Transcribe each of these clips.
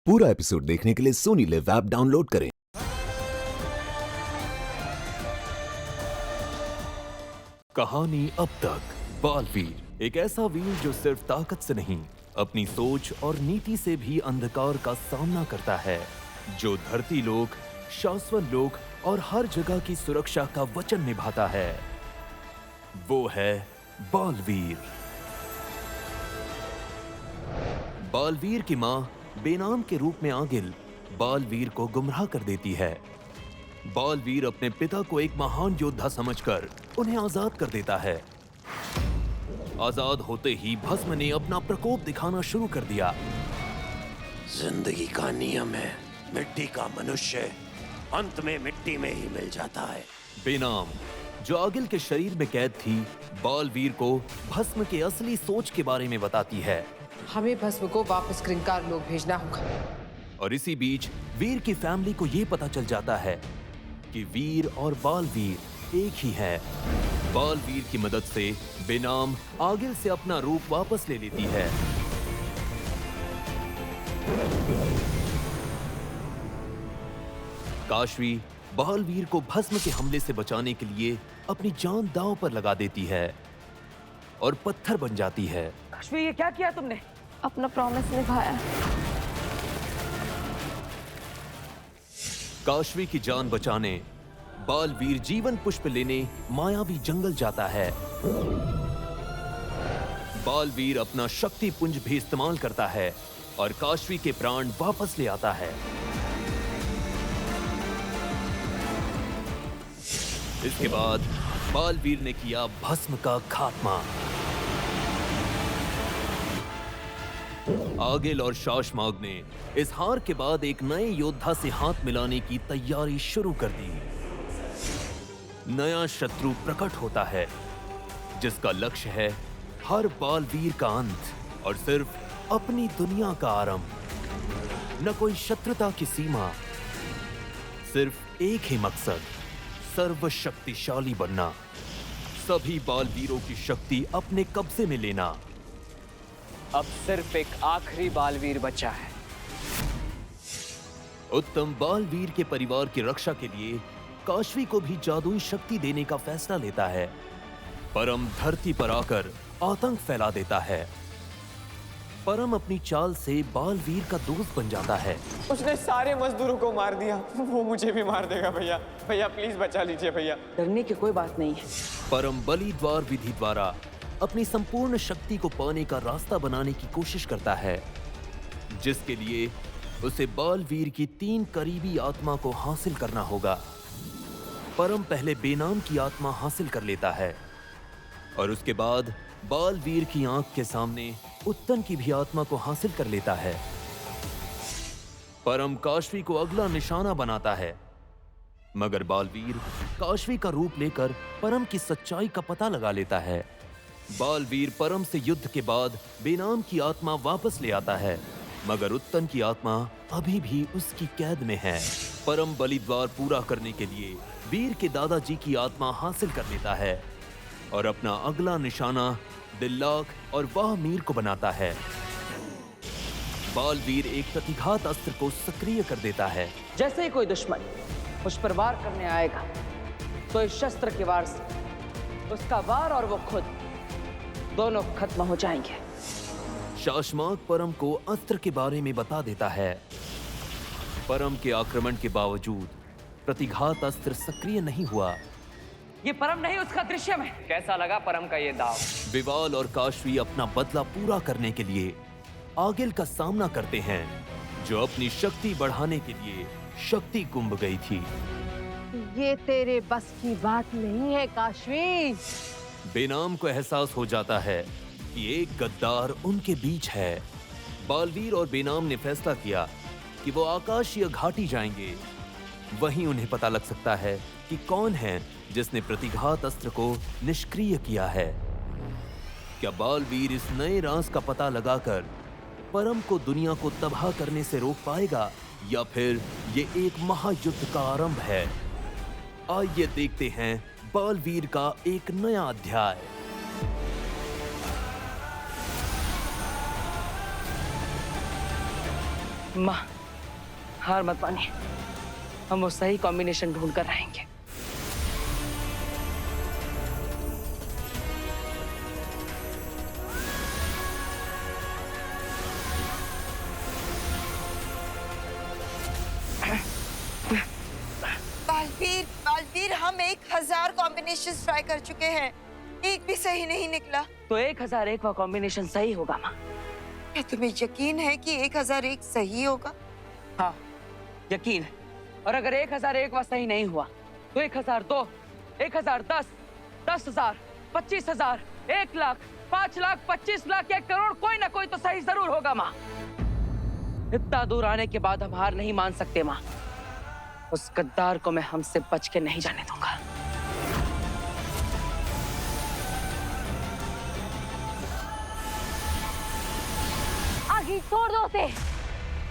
पूरा एपिसोड देखने के लिए सोनी लिव ऐप डाउनलोड करें। कहानी अब तक। बालवीर एक ऐसा वीर जो सिर्फ ताकत से नहीं, अपनी सोच और नीति से भी अंधकार का सामना करता है, जो धरती लोक, शाश्वत लोक और हर जगह की सुरक्षा का वचन निभाता है। वो है बालवीर। बालवीर की मां बेनाम के रूप में आगिल बालवीर को गुमराह कर देती है। बालवीर अपने पिता को एक महान योद्धा समझकर उन्हें आजाद कर देता है। आजाद होते ही भस्म ने अपना प्रकोप दिखाना शुरू कर दिया। जिंदगी का नियम है, मिट्टी का मनुष्य अंत में मिट्टी में ही मिल जाता है। बेनाम, जो आगिल के शरीर में कैद थी, बालवीर को भस्म के असली सोच के बारे में बताती है। हमें भस्म को वापस क्रिंकार लोग भेजना होगा। और इसी बीच वीर की फैमिली को यह पता चल जाता है कि वीर और बालवीर एक ही है। बालवीर की मदद से बेनाम आगिल से अपना रूप वापस ले लेती है। काशवी बालवीर को भस्म के हमले से बचाने के लिए अपनी जान दांव पर लगा देती है और पत्थर बन जाती है। काशवी, ये क्या किया तुमने? अपना प्रॉमिस निभाया। काशवी की जान बचाने बालवीर जीवन पुष्प लेने मायावी जंगल जाता है। बालवीर अपना शक्ति पुंज भी इस्तेमाल करता है और काशवी के प्राण वापस ले आता है। इसके बाद बालवीर ने किया भस्म का खात्मा। आगिल और शाशमाग ने इस हार के बाद एक नए योद्धा से हाथ मिलाने की तैयारी शुरू कर दी। नया शत्रु प्रकट होता है, जिसका लक्ष्य है हर बालवीर का अंत और सिर्फ अपनी दुनिया का आरंभ। न कोई शत्रुता की सीमा, सिर्फ एक ही मकसद, सर्वशक्तिशाली बनना, सभी बालवीरों की शक्ति अपने कब्जे में लेना। अब सिर्फ एक आखिरी बालवीर बचा है। उत्तम बालवीर के परिवार की रक्षा के लिए काशवी को भी जादुई शक्ति देने का फैसला लेता है। परम धरती पर आकर आतंक फैला देता है। परम अपनी चाल से बालवीर का दोस्त बन जाता है। उसने सारे मजदूरों को मार दिया, वो मुझे भी मार देगा। भैया भैया प्लीज बचा लीजिए भैया। डरने की कोई बात नहीं है। परम बलि द्वार विधि द्वारा अपनी संपूर्ण शक्ति को पाने का रास्ता बनाने की कोशिश करता है, जिसके लिए उसे बालवीर की 3 करीबी आत्मा को हासिल करना होगा। परम पहले बेनाम की आत्मा हासिल कर लेता है और उसके बाद बालवीर की आंख के सामने उत्तन की भी आत्मा को हासिल कर लेता है। परम काशवी को अगला निशाना बनाता है, मगर बालवीर काशवी का रूप लेकर परम की सच्चाई का पता लगा लेता है। बालवीर परम से युद्ध के बाद बेनाम की आत्मा वापस ले आता है, मगर उत्तन की आत्मा अभी भी उसकी कैद में है। परम बलि द्वार पूरा करने के लिए वीर के दादाजी की आत्मा हासिल कर लेता है और अपना अगला निशाना दिल्लाक और वाह मीर को बनाता है। बालवीर एक प्रतिघात अस्त्र को सक्रिय कर देता है। जैसे ही कोई दुश्मन उस पर वार करने आएगा, तो इस शस्त्र के वार से उसका वार और वो खुद दोनों खत्म हो जाएंगे। शाशमाग परम को अस्त्र के बारे में बता देता है। परम के आक्रमण के बावजूद प्रतिघात अस्त्र सक्रिय नहीं हुआ। ये परम नहीं, उसका दृश्य में। कैसा लगा परम का ये दाव? विवाल और काशवी अपना बदला पूरा करने के लिए आगिल का सामना करते हैं, जो अपनी शक्ति बढ़ाने के लिए शक्ति कुंभ गई थी। ये तेरे बस की बात नहीं है काशवी। बेनाम को एहसास हो जाता है कि एक गद्दार उनके बीच है। बालवीर और बेनाम ने फैसला किया कि वो आकाशीय घाटी जाएंगे। वहीं उन्हें पता लग सकता है कि कौन है जिसने प्रतिघात अस्त्र को निष्क्रिय किया है। क्या बालवीर इस नए राज का पता लगाकर परम को दुनिया को तबाह करने से रोक पाएगा, या फिर ये एक महायुद्ध का आरंभ है? आइए देखते हैं बालवीर का एक नया अध्याय। माँ, हार मत मानिए, हम वो सही कॉम्बिनेशन ढूंढ कर रहेंगे। बालवीर, हम 1000 कॉम्बिनेशन ट्राई कर चुके हैं, एक भी सही नहीं निकला। तो 1001वां कॉम्बिनेशन सही होगा माँ। क्या तुम्हें यकीन है कि 1001 सही होगा? हाँ, यकीन है। और अगर 1001वां सही नहीं हुआ तो 1002, 1010, 10,000, 25,000, 1 लाख, 5 लाख, 25 लाख, 1 करोड़, कोई ना कोई तो सही जरूर होगा माँ। इतना दूर आने के बाद हम हार नहीं मान सकते माँ। उस गद्दार को मैं हमसे बच के नहीं जाने दूंगा। आगे छोड़ दो उसे।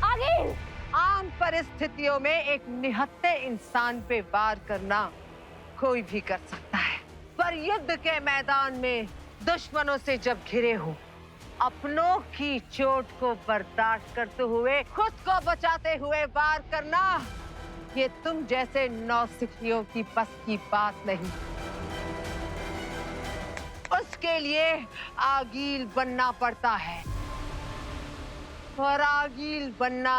आगे। आम परिस्थितियों में एक निहत्थे इंसान पे वार करना कोई भी कर सकता है, पर युद्ध के मैदान में दुश्मनों से जब घिरे हो, अपनों की चोट को बर्दाश्त करते हुए खुद को बचाते हुए वार करना, ये तुम जैसे नौसिखियों की बस की बात नहीं। उसके लिए आगील बनना पड़ता है, और आगील बनना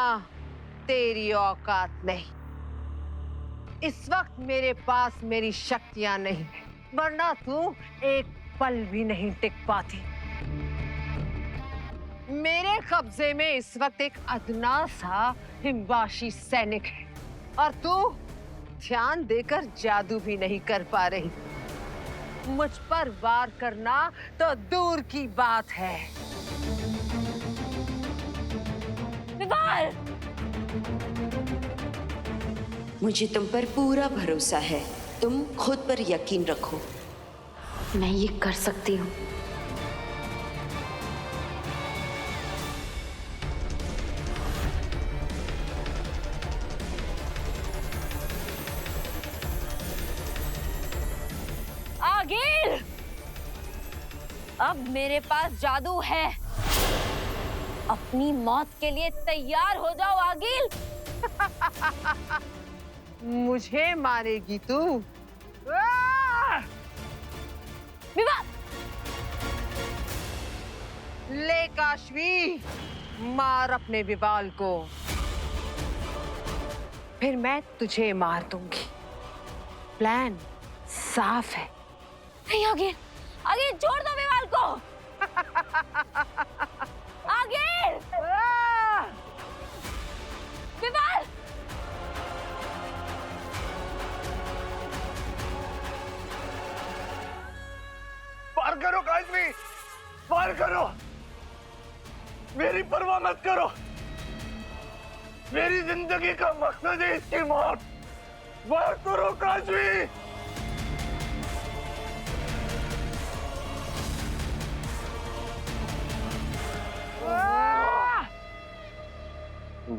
तेरी औकात नहीं। इस वक्त मेरे पास मेरी शक्तियां नहीं है, वरना तू एक पल भी नहीं टिक पाती। मेरे कब्जे में इस वक्त एक अदना सा हिमवाशी सैनिक है, और तू ध्यान देकर जादू भी नहीं कर पा रही। मुझ पर वार करना तो दूर की बात है। विवाल! मुझे तुम पर पूरा भरोसा है, तुम खुद पर यकीन रखो। मैं ये कर सकती हूँ। आगिल! अब मेरे पास जादू है। अपनी मौत के लिए तैयार हो जाओ आगिल। मुझे मारेगी तू? विवाह! ले काशवी, मार अपने विवाल को, फिर मैं तुझे मार दूंगी। प्लान साफ है। नहीं आगे, आगे छोड़ दो विवाल को। आगे! विवाल! पार करो काशवी, पार करो। मेरी परवाह मत करो। मेरी जिंदगी का मकसद है इसकी मौत। वार करो काशवी।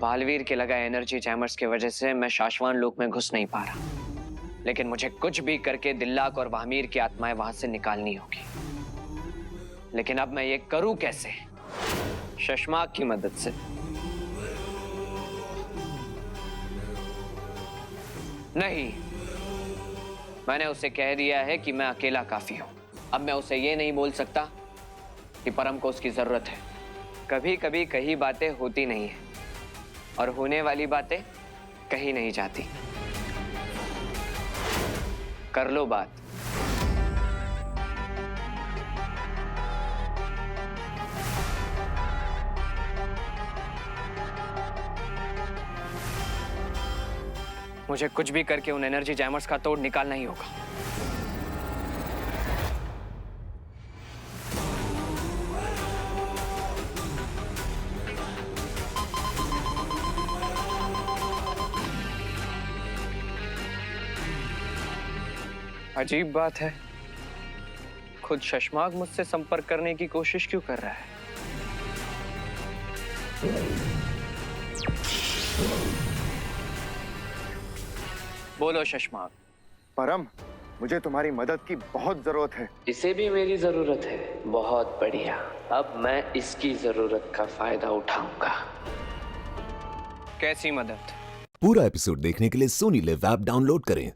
बालवीर के लगाए एनर्जी जैमर्स की वजह से मैं शाश्वान लोक में घुस नहीं पा रहा, लेकिन मुझे कुछ भी करके दिल्लाक और वाहमीर की आत्माएं वहां से निकालनी होगी। लेकिन अब मैं ये करूं कैसे? शशमाक की मदद से। नहीं, मैंने उसे कह दिया है कि मैं अकेला काफी हूं। अब मैं उसे ये नहीं बोल सकता कि परम को उसकी जरूरत है। कभी कभी कही बातें होती नहीं है, और होने वाली बातें कहीं नहीं जाती। कर लो बात। मुझे कुछ भी करके उन एनर्जी जैमर्स का तोड़ निकालना ही होगा। अजीब बात है, खुद शशमाक मुझसे संपर्क करने की कोशिश क्यों कर रहा है? बोलो शशमाक। परम, मुझे तुम्हारी मदद की बहुत जरूरत है। इसे भी मेरी जरूरत है। बहुत बढ़िया, अब मैं इसकी जरूरत का फायदा उठाऊंगा। कैसी मदद? पूरा एपिसोड देखने के लिए सोनी लिव ऐप डाउनलोड करें।